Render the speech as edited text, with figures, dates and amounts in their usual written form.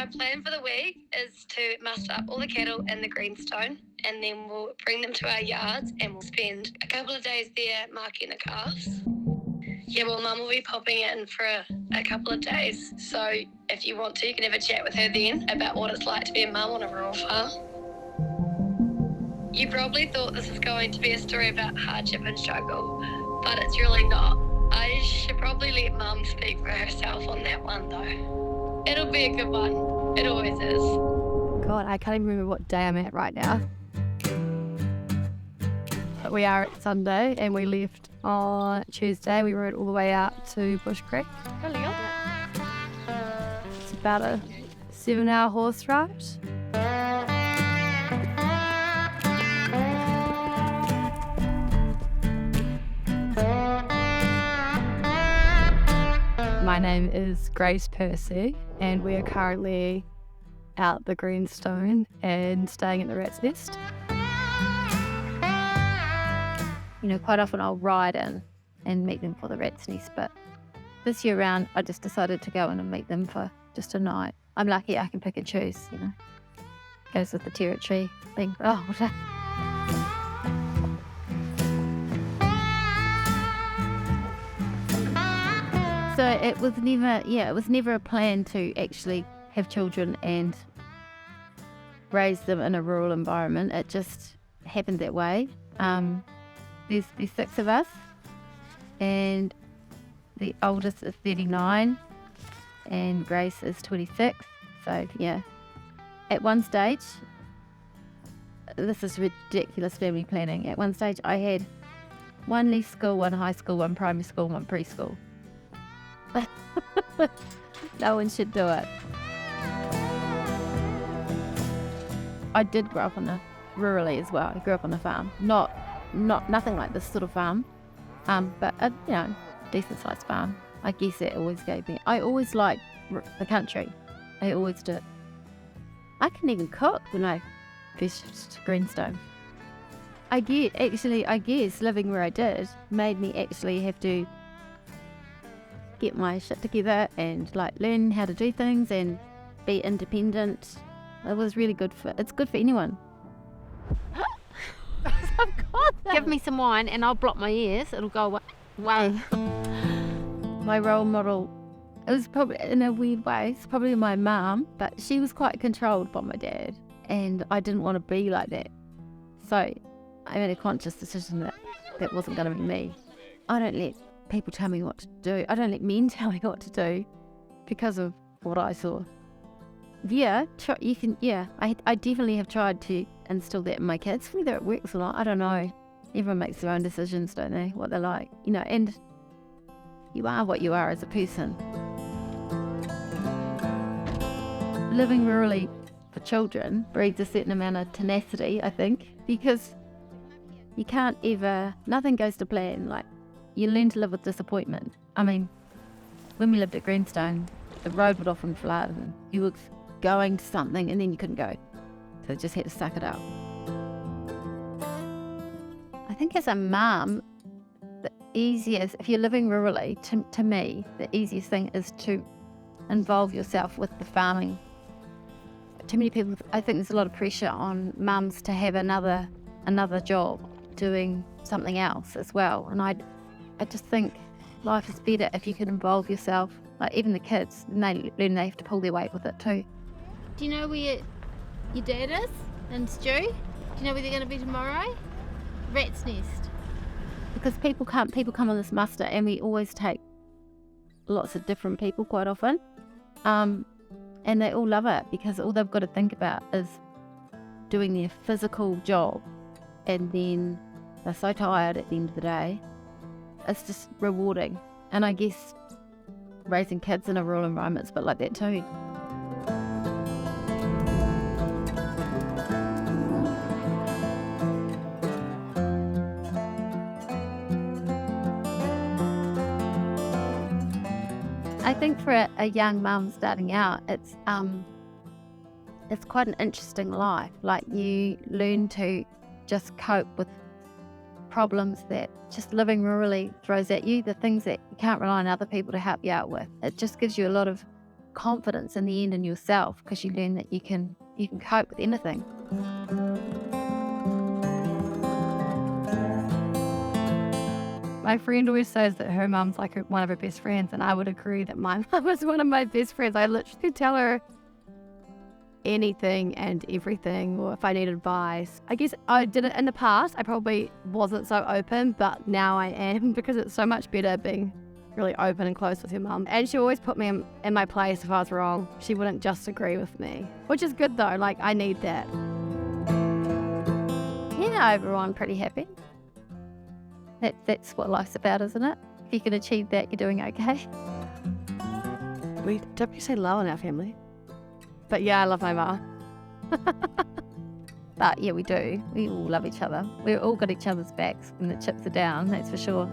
our plan for the week is to muster up all the cattle in the Greenstone, and then we'll bring them to our yards and we'll spend a couple of days there marking the calves. Yeah, well, Mum will be popping in for a couple of days, so if you want to, you can have a chat with her then about what it's like to be a mum on a rural farm. You probably thought this was going to be a story about hardship and struggle, but it's really not. I should probably let Mum speak for herself on that one, though. It'll be a good one. It always is. God, I can't even remember what day I'm at right now. But we are at Sunday, and we left on Tuesday. We rode all the way out to Bush Creek. It's about a 7-hour horse ride. My name is Ann Percy, and we are currently out the Greenstone and staying at the Rat's Nest. You know, quite often I'll ride in and meet them for the Rat's Nest, but this year round I just decided to go in and meet them for just a night. I'm lucky I can pick and choose, you know. Goes with the territory thing. So it was never a plan to actually have children and raise them in a rural environment. It just happened that way. There's 6 of us, and the oldest is 39, and Grace is 26. So yeah, at one stage, this is ridiculous family planning. At one stage, I had 1 leaf school, 1 high school, 1 primary school, 1 preschool. No one should do it. I did grow up rurally as well. I grew up on a farm, nothing like this sort of farm, but a decent sized farm. I guess it always gave me. I always liked the country. I always did. I can even cook when I fished Greenstone. I guess living where I did made me actually have to get my shit together and learn how to do things and be independent. It was really good it's good for anyone. Give me some wine and I'll block my ears. It'll go away. My role model, it was probably, in a weird way, it's probably my mum, but she was quite controlled by my dad, and I didn't want to be like that. So I made a conscious decision that wasn't going to be me. I don't let people tell me what to do. I don't let men tell me what to do because of what I saw. I definitely have tried to instill that in my kids. Whether it works or not, I don't know. Everyone makes their own decisions, don't they? What they like, and you are what you are as a person. Living rurally for children breeds a certain amount of tenacity, I think, because you can't nothing goes to plan. You learn to live with disappointment. I mean, when we lived at Greenstone, the road would often flood and you were going to something and then you couldn't go. So you just had to suck it up. I think as a mum, the easiest, if you're living rurally, to me, the easiest thing is to involve yourself with the farming. Too many people, I think there's a lot of pressure on mums to have another job doing something else as well. And I just think life is better if you can involve yourself. Even the kids, and they learn they have to pull their weight with it too. Do you know where your dad is and Stu? Do you know where they're going to be tomorrow? Rat's Nest. Because people come on this muster, and we always take lots of different people quite often, and they all love it because all they've got to think about is doing their physical job, and then they're so tired at the end of the day. It's just rewarding. And I guess raising kids in a rural environment is a bit like that too. I think for a young mum starting out, it's quite an interesting life. You learn to just cope with problems that just living rurally throws at you, the things that you can't rely on other people to help you out with. It just gives you a lot of confidence in the end in yourself, because you learn that you can cope with anything. My friend always says that her mum's like one of her best friends, and I would agree that my mum is one of my best friends. I literally could tell her anything and everything, or if I need advice. I guess I did it in the past. I probably wasn't so open, but now I am, because it's so much better being really open and close with your mum. And she always put me in my place if I was wrong. She wouldn't just agree with me, which is good though. Like, I need that. Yeah, everyone pretty happy. That's what life's about, isn't it? If you can achieve that, you're doing okay. We don't say low in our family. But yeah, I love my mum. But yeah, we do. We all love each other. We've all got each other's backs when the chips are down, that's for sure.